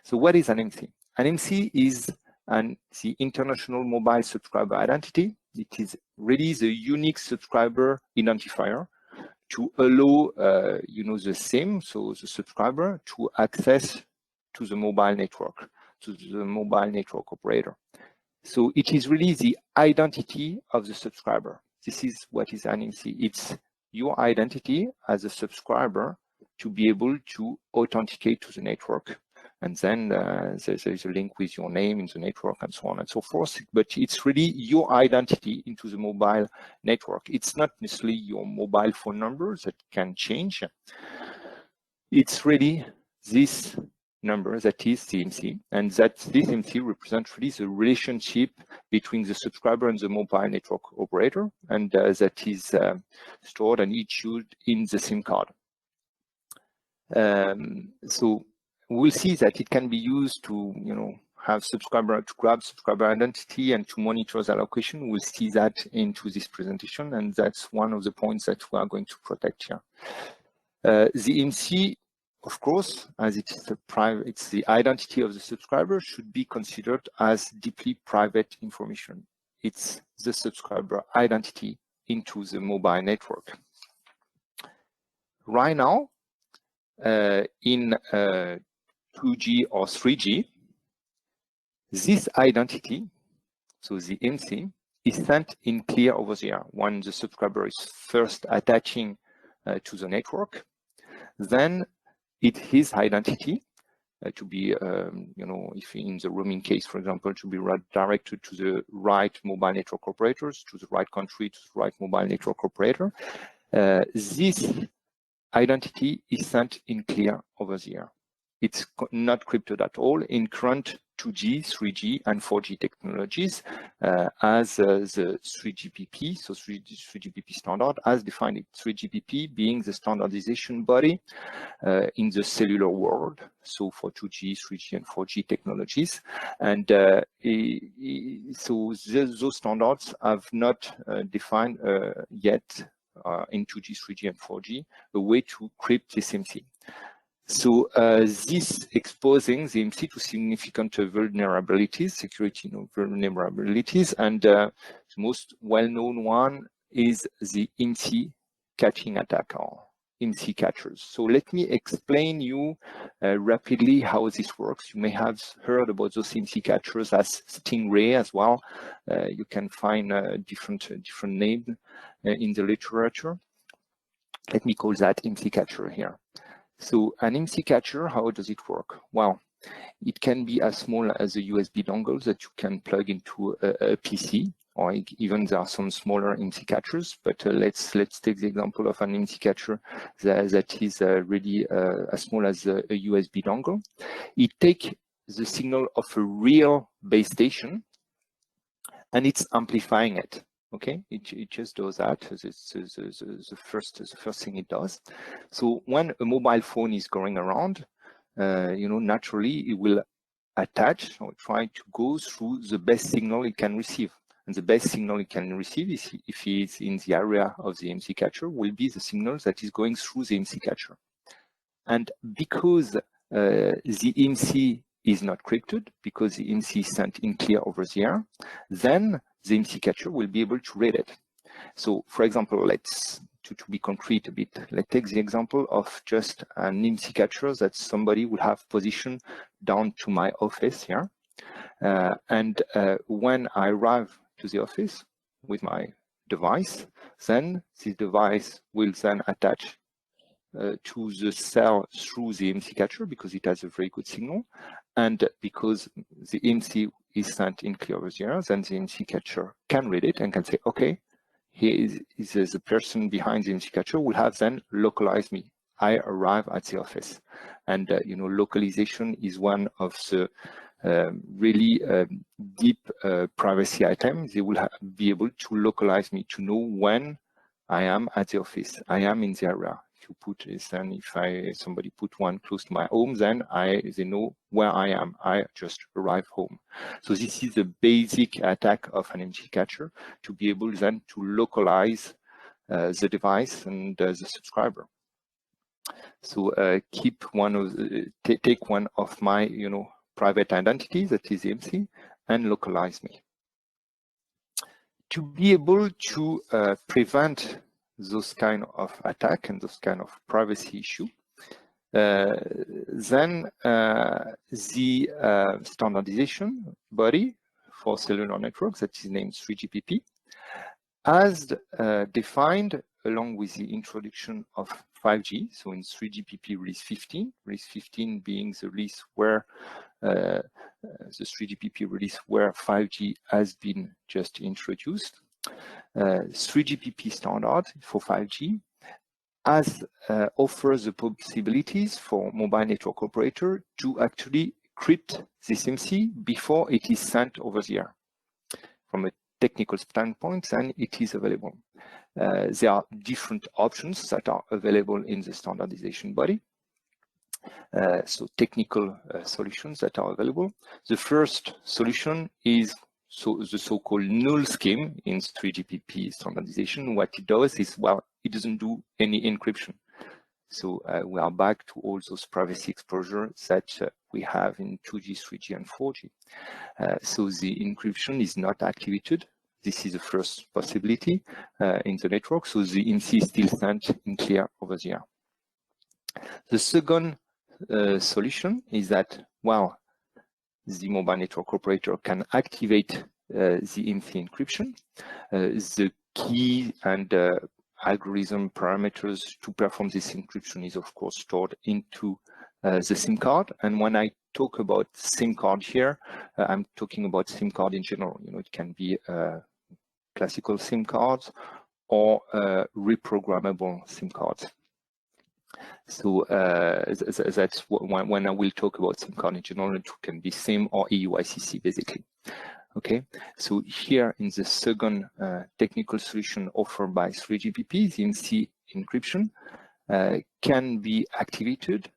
So what is an IMSI? An IMSI is the International Mobile Subscriber Identity. It is really the unique subscriber identifier to allow the SIM, so the subscriber, to access to the mobile network, to the mobile network operator. So it is really the identity of the subscriber. This is what is an IMSI. It's your identity as a subscriber to be able to authenticate to the network. And then there is a link with your name in the network and so on and so forth. But it's really your identity into the mobile network. It's not necessarily your mobile phone number that can change. It's really this number that is the IMSI, and that this IMSI represents really the relationship between the subscriber and the mobile network operator, and that is stored and issued in the SIM card. So we'll see that it can be used to, have to grab subscriber identity and to monitor the allocation. We'll see that into this presentation, and that's one of the points that we are going to protect here. The IMSI, of course, as it's the identity of the subscriber, should be considered as deeply private information. It's the subscriber identity into the mobile network. Right now, in 2G or 3G, this identity, so the IMSI, is sent in clear over the air when the subscriber is first attaching to the network. Then it's his identity to be, if in the roaming case, for example, to be directed to the right mobile network operators, to the right country, to the right mobile network operator. This identity is sent in clear over the air. It's not crypted at all in current 2G, 3G, and 4G technologies, as the 3GPP, so 3GPP standard, as defined it. 3GPP being the standardization body in the cellular world, so for 2G, 3G, and 4G technologies. And so those standards have not defined yet in 2G, 3G, and 4G a way to crypt this IMSI. So this exposing the IMSI to significant vulnerabilities, security vulnerabilities, and the most well-known one is the IMSI catching attack, or IMSI catchers. So let me explain you rapidly how this works. You may have heard about those IMSI catchers as Stingray as well. You can find different names in the literature. Let me call that IMSI catcher here. So an IMSI catcher, how does it work? Well, it can be as small as a USB dongle that you can plug into a PC, or even there are some smaller IMSI catchers. But let's take the example of an IMSI catcher that is really as small as a USB dongle. It takes the signal of a real base station, and it's amplifying it. Okay, it just does that. It's the first thing it does. So when a mobile phone is going around, naturally it will attach or try to go through the best signal it can receive. And the best signal it can receive is, if it's in the area of the IMSI catcher, will be the signal that is going through the IMSI catcher. And because the IMSI is not crypted, because the IMSI is sent in clear over the air, then the IMSI catcher will be able to read it. So, for example, to be concrete a bit, let's take the example of just an IMSI catcher that somebody would have positioned down to my office here. And when I arrive to the office with my device, then this device will then attach to the cell through the IMSI catcher, because it has a very good signal. And because the IMSI is sent in clear over the air, then the IMSI catcher can read it and can say, okay, here is the person behind the IMSI catcher will have then localized me. I arrive at the office. And, localization is one of the really deep privacy items. They will be able to localize me, to know when I am at the office, I am in the area. If you put this, and if somebody put one close to my home, then they know where I am. I just arrived home. So this is the basic attack of an IMSI catcher, to be able then to localize the device and the subscriber. So keep take one of my private identity, that is IMSI, and localize me. To be able to prevent those kind of attack and those kind of privacy issue, then the standardization body for cellular networks, that is named 3GPP, has defined, along with the introduction of 5G, so in 3GPP release 15 being the release where the 3GPP release where 5G has been just introduced. 3GPP standard for 5G offers the possibilities for mobile network operator to actually crypt this IMSI before it is sent over the air. From a technical standpoint, then it is available. There are different options that are available in the standardization body. So technical solutions that are available. The first solution is the so-called null scheme in 3GPP standardization. What it does is, well, it doesn't do any encryption. So we are back to all those privacy exposure that we have in 2G, 3G, and 4G. So the encryption is not activated. This is the first possibility in the network. So the IMSI is still sent in clear over the air. The second solution is that, well, the mobile network operator can activate the IMSI encryption. The key and algorithm parameters to perform this encryption is, of course, stored into the SIM card. And when I talk about SIM card here, I'm talking about SIM card in general. You know, it can be classical SIM cards or reprogrammable SIM cards. So that's when I will talk about SIM card in general, it can be SIM or EUICC basically. Okay, so here in the second technical solution offered by 3GPP, the IMSI encryption can be activated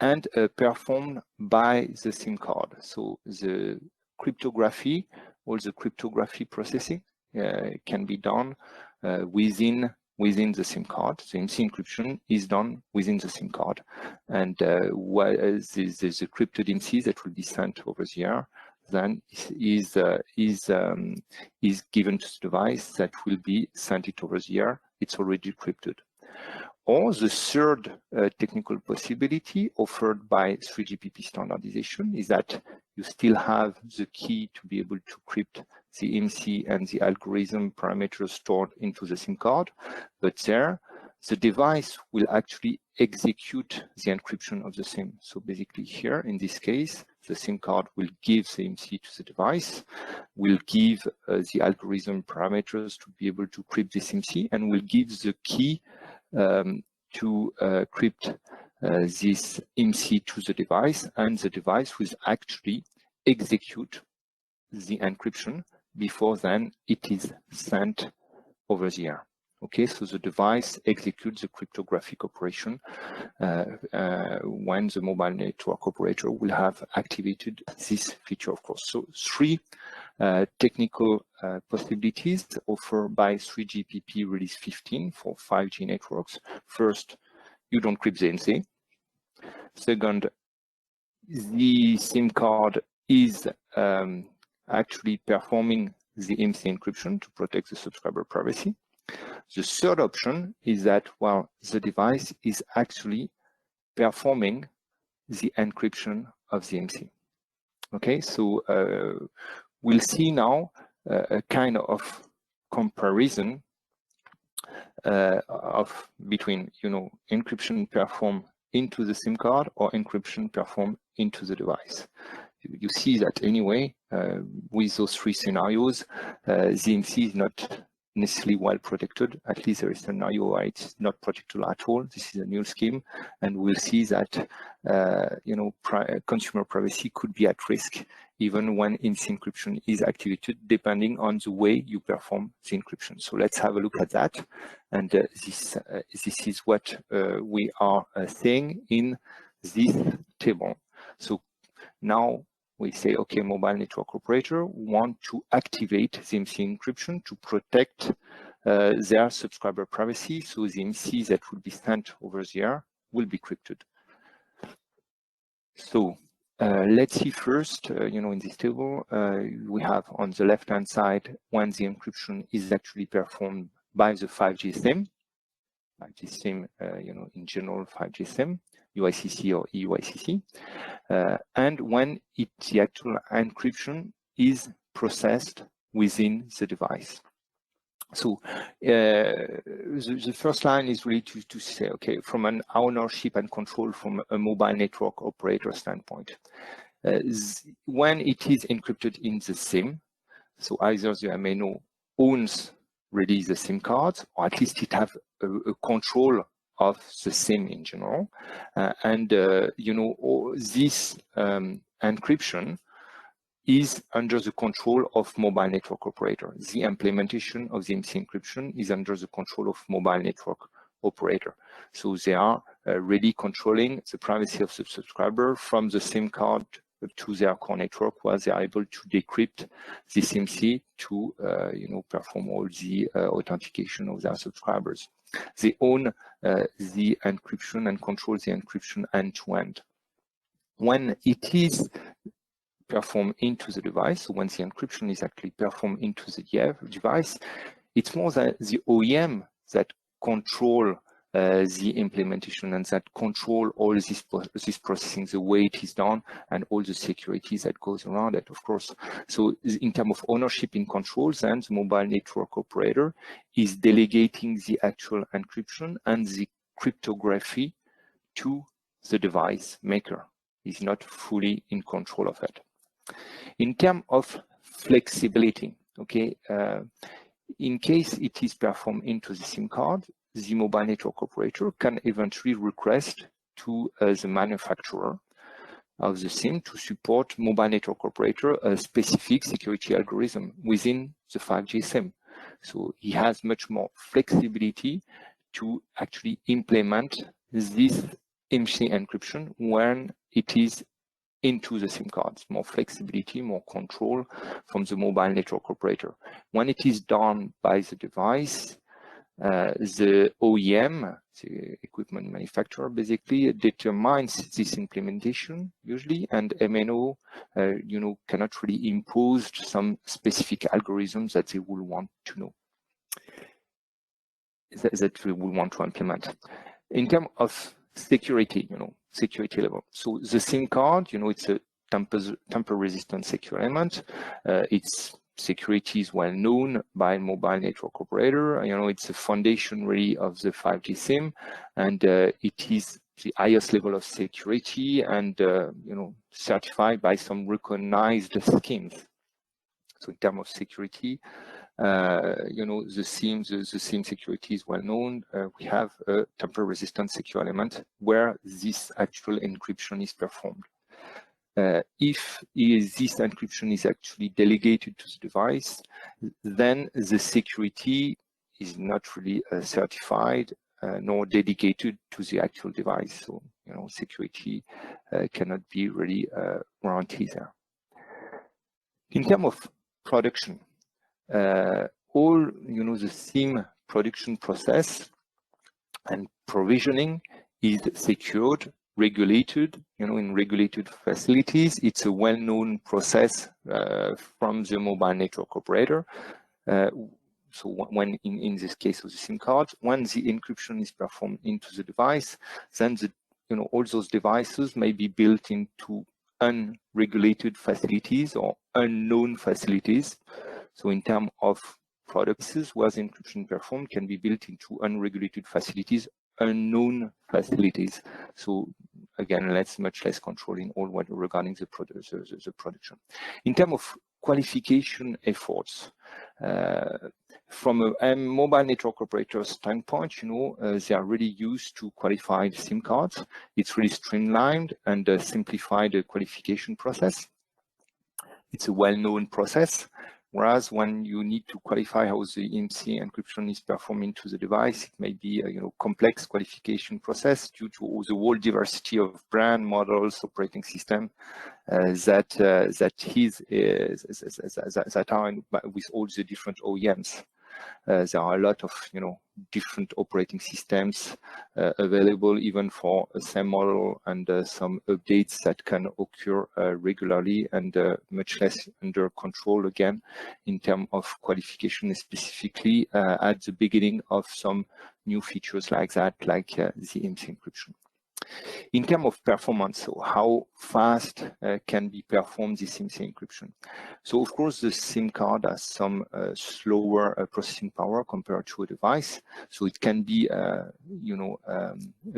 and performed by the SIM card. So the cryptography, all the cryptography processing can be done within the SIM card. The IMSI encryption is done within the SIM card, and the encrypted IMSI that will be sent over the air then is given to the device that will be sent it over the air. It's already encrypted. Or the third technical possibility offered by 3GPP standardization is that you still have the key to be able to crypt the IMSI and the algorithm parameters stored into the SIM card, but there the device will actually execute the encryption of the SIM. So basically here, in this case, the SIM card will give the IMSI to the device, will give the algorithm parameters to be able to crypt this IMSI, and will give the key to crypt this IMSI to the device, and the device will actually execute the encryption before then it is sent over the air. Okay, so the device executes the cryptographic operation when the mobile network operator will have activated this feature, of course. So three technical possibilities offered by 3GPP release 15 for 5G networks. First, you don't crypt the IMSI. Second, the SIM card is actually performing the IMSI encryption to protect the subscriber privacy. The third option is that, well, the device is actually performing the encryption of the IMSI. Okay, so we'll see now a kind of comparison between, you know, encryption performed into the SIM card or encryption performed into the device. You see that anyway, with those three scenarios, the IMSI is not necessarily well protected. At least there is a scenario where it's not protected at all. This is a new scheme, and we'll see that you know, consumer privacy could be at risk even when IMSI encryption is activated, depending on the way you perform the encryption. So let's have a look at that, and this is what we are saying in this table. So now we say, okay, mobile network operator want to activate the IMSI encryption to protect their subscriber privacy. So the IMSI that will be sent over the air will be crypted. So Let's see first, in this table, we have on the left-hand side when the encryption is actually performed by the 5G SIM. 5G SIM, in general, 5G SIM, UICC or EUICC, and when the actual encryption is processed within the device. So the first line is really to say, okay, from an ownership and control from a mobile network operator standpoint, when it is encrypted in the SIM, so either the MNO owns really the SIM card, or at least it have a control of the SIM in general, this encryption is under the control of mobile network operator. The implementation of the IMSI encryption is under the control of mobile network operator. So they are really controlling the privacy of the subscriber from the SIM card to their core network, where they are able to decrypt this IMSI to perform all the authentication of their subscribers. They own the encryption and control the encryption end to end. When it is performed into the device, so when the encryption is actually performed into the device, it's more that the OEM that control the implementation and that control all this processing, the way it is done, and all the security that goes around it, of course. So in terms of ownership and controls, then the mobile network operator is delegating the actual encryption and the cryptography to the device maker. He's not fully in control of it. In terms of flexibility, okay, in case it is performed into the SIM card, the mobile network operator can eventually request to the manufacturer of the SIM to support mobile network operator a specific security algorithm within the 5G SIM. So he has much more flexibility to actually implement this IMSI encryption when it is into the SIM cards. More flexibility, more control from the mobile network operator. When it is done by the device, the OEM, the equipment manufacturer, basically determines this implementation usually, and MNO, cannot really impose some specific algorithms that they will want to know, that they will want to implement. In terms of security, security level. So the SIM card, it's a tamper-resistant secure element. Its security is well known by mobile network operator. It's a foundation really of the 5G SIM, and it is the highest level of security and certified by some recognized schemes. So in terms of security, the SIM security is well known. We have a tamper-resistant secure element where this actual encryption is performed. If this encryption is actually delegated to the device, then the security is not really certified nor dedicated to the actual device. So, security cannot be really guaranteed there. In terms of production, all the SIM production process and provisioning is secured, regulated, in regulated facilities. It's a well-known process from the mobile network operator. So when in this case of the SIM card, when the encryption is performed into the device, then all those devices may be built into unregulated facilities or unknown facilities. So in terms of products where the encryption performed can be built into unregulated facilities, unknown facilities. So again, much less control in all what regarding the production. In terms of qualification efforts, from a mobile network operator standpoint, they are really used to qualify the SIM cards. It's really streamlined and simplified the qualification process. It's a well-known process. Whereas when you need to qualify how the IMSI encryption is performed into the device, it may be a complex qualification process due to the whole diversity of brand models, operating system that are with all the different OEMs. There are a lot of different operating systems available even for the same model, and some updates that can occur regularly and much less under control again in terms of qualification, specifically at the beginning of some new features like that, like the IMSI encryption. In terms of performance, so how fast can be performed this IMSI encryption? So of course the SIM card has some slower processing power compared to a device, so it can be a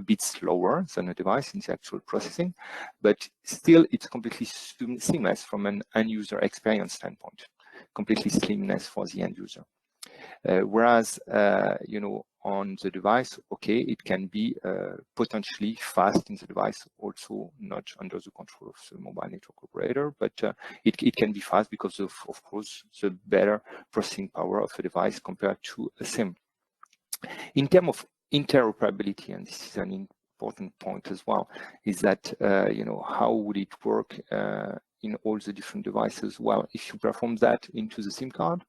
bit slower than a device in the actual processing, but still it's completely seamless from an end user experience standpoint, completely seamless for the end user. Whereas on the device, okay, it can be potentially fast in the device, also not under the control of the mobile network operator, but it can be fast because of course, the better processing power of a device compared to a SIM. In terms of interoperability, and this is an important point as well, is that how would it work in all the different devices? Well, if you perform that into the SIM card,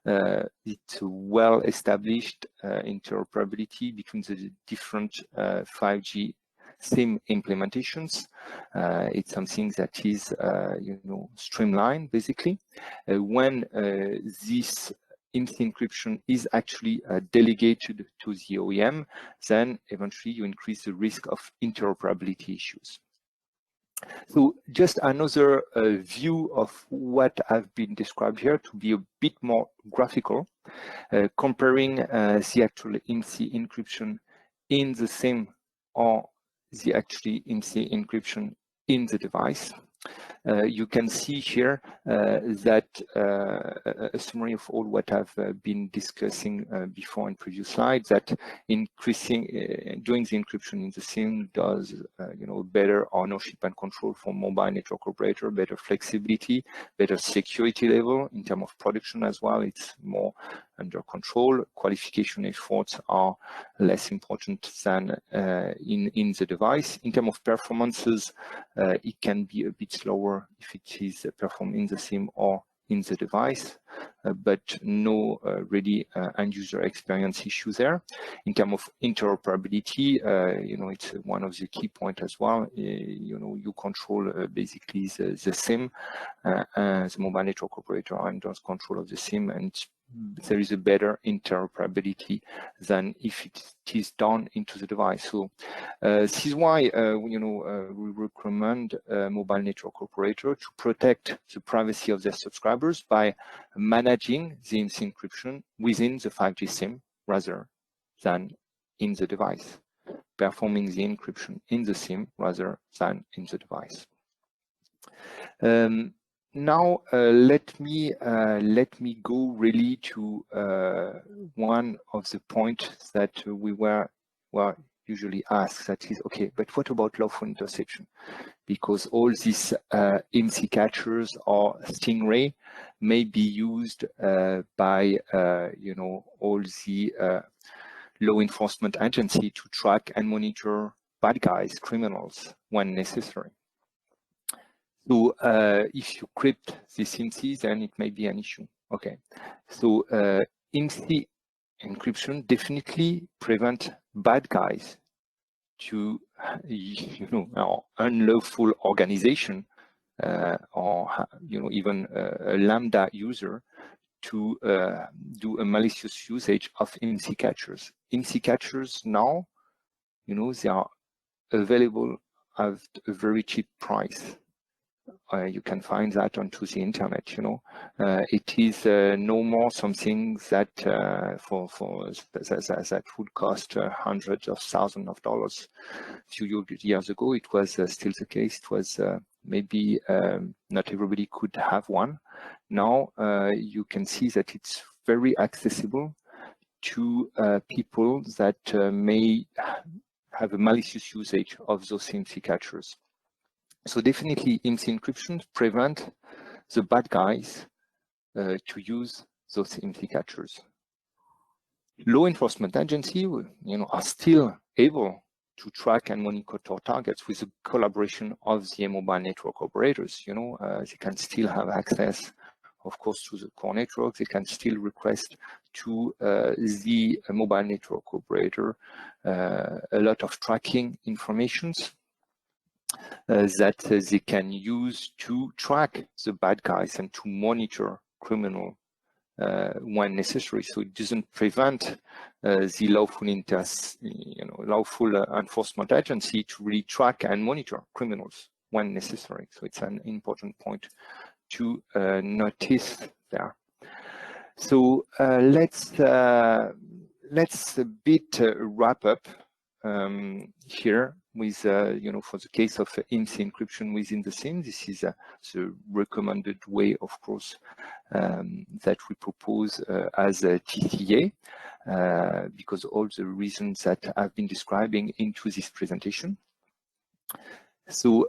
it's well-established interoperability between the different 5G SIM implementations. It's something that is, streamlined, basically. When this IMSI encryption is actually delegated to the OEM, then eventually you increase the risk of interoperability issues. So just another view of what have been described here to be a bit more graphical, comparing the actual IMSI encryption in the SIM or the actually IMSI encryption in the device. You can see here that a summary of all what I've been discussing before in previous slides, that increasing doing the encryption in the SIM does better ownership and control for mobile network operator, better flexibility, better security level in terms of production as well. It's more under control. Qualification efforts are less important than in the device. In terms of performances, it can be a bit slower if it is performed in the SIM or in the device, but no really end user experience issue there. In terms of interoperability, it's one of the key points as well. You control basically the SIM, the mobile network operator under control of the SIM, and there is a better interoperability than if it is done into the device. So this is why we recommend mobile network operator to protect the privacy of their subscribers by managing the IMSI encryption within the 5G SIM rather than in the device, performing the encryption in the SIM rather than in the device. Now let me go really to one of the points that we were usually asked, that is, okay, but what about lawful interception? Because all these IMSI catchers or Stingray may be used by all the law enforcement agency to track and monitor bad guys, criminals when necessary. So if you crypt this IMSI, then it may be an issue. Okay, so IMSI encryption definitely prevent bad guys to, our unlawful organization or even a Lambda user to do a malicious usage of IMSI catchers. IMSI catchers now, they are available at a very cheap price. You can find that onto the internet. It is no more something that that would cost hundreds of thousands of dollars. A few years ago, it was still the case. It was maybe not everybody could have one. Now you can see that it's very accessible to people that may have a malicious usage of those IMSI catchers. So definitely IMSI encryption prevent the bad guys to use those IMSI catchers. Law enforcement agencies, are still able to track and monitor targets with the collaboration of the mobile network operators. They can still have access of course, to the core network. They can still request to the mobile network operator a lot of tracking informations that they can use to track the bad guys and to monitor criminal when necessary. So it doesn't prevent the lawful enforcement agency to really track and monitor criminals when necessary. So it's an important point to notice there. So let's a bit wrap up here with for the case of IMSI encryption within the SIM. This is the recommended way, of course, that we propose as a TCA, because all the reasons that I've been describing into this presentation. So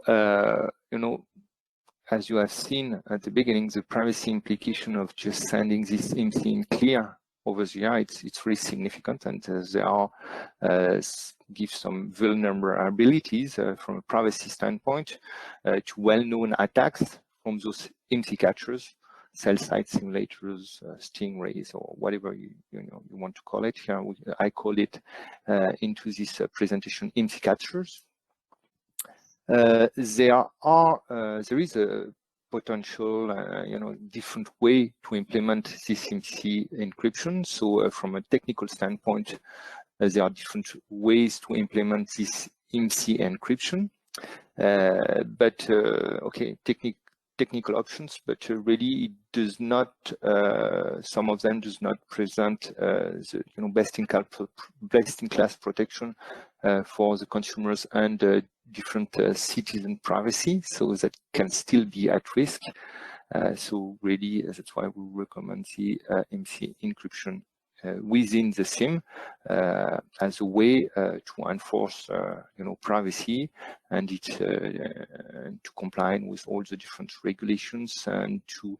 as you have seen at the beginning, the privacy implication of just sending this IMSI in clear over the air, it's really significant, and there are give some vulnerabilities from a privacy standpoint to well-known attacks from those IMSI catchers, cell-site simulators, stingrays, or whatever you want to call it. Here I call it into this presentation IMSI catchers. There is a potential, different way to implement this IMSI encryption. So from a technical standpoint, there are different ways to implement this IMSI encryption. Okay, technical options, but really it does not, some of them does not present the best-in-class protection for the consumers and different citizen privacy, so that can still be at risk. So really, that's why we recommend the IMSI encryption within the SIM as a way to enforce, privacy, and to comply with all the different regulations, and to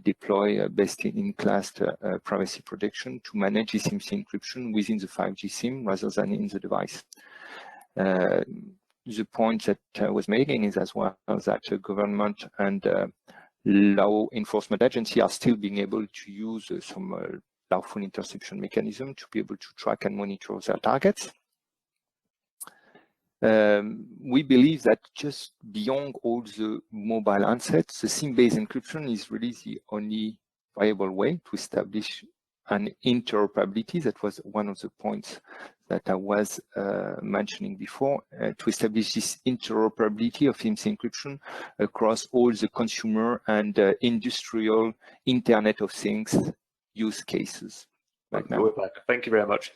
deploy best-in-class privacy protection to manage this IMSI encryption within the 5G SIM rather than in the device. The point that I was making is as well that government and law enforcement agency are still being able to use some lawful interception mechanism to be able to track and monitor their targets. We believe that just beyond all the mobile handsets, the SIM-based encryption is really the only viable way to establish an interoperability. That was one of the points that I was mentioning before, to establish this interoperability of IMSI encryption across all the consumer and industrial Internet of Things use cases right now. Thank you very much.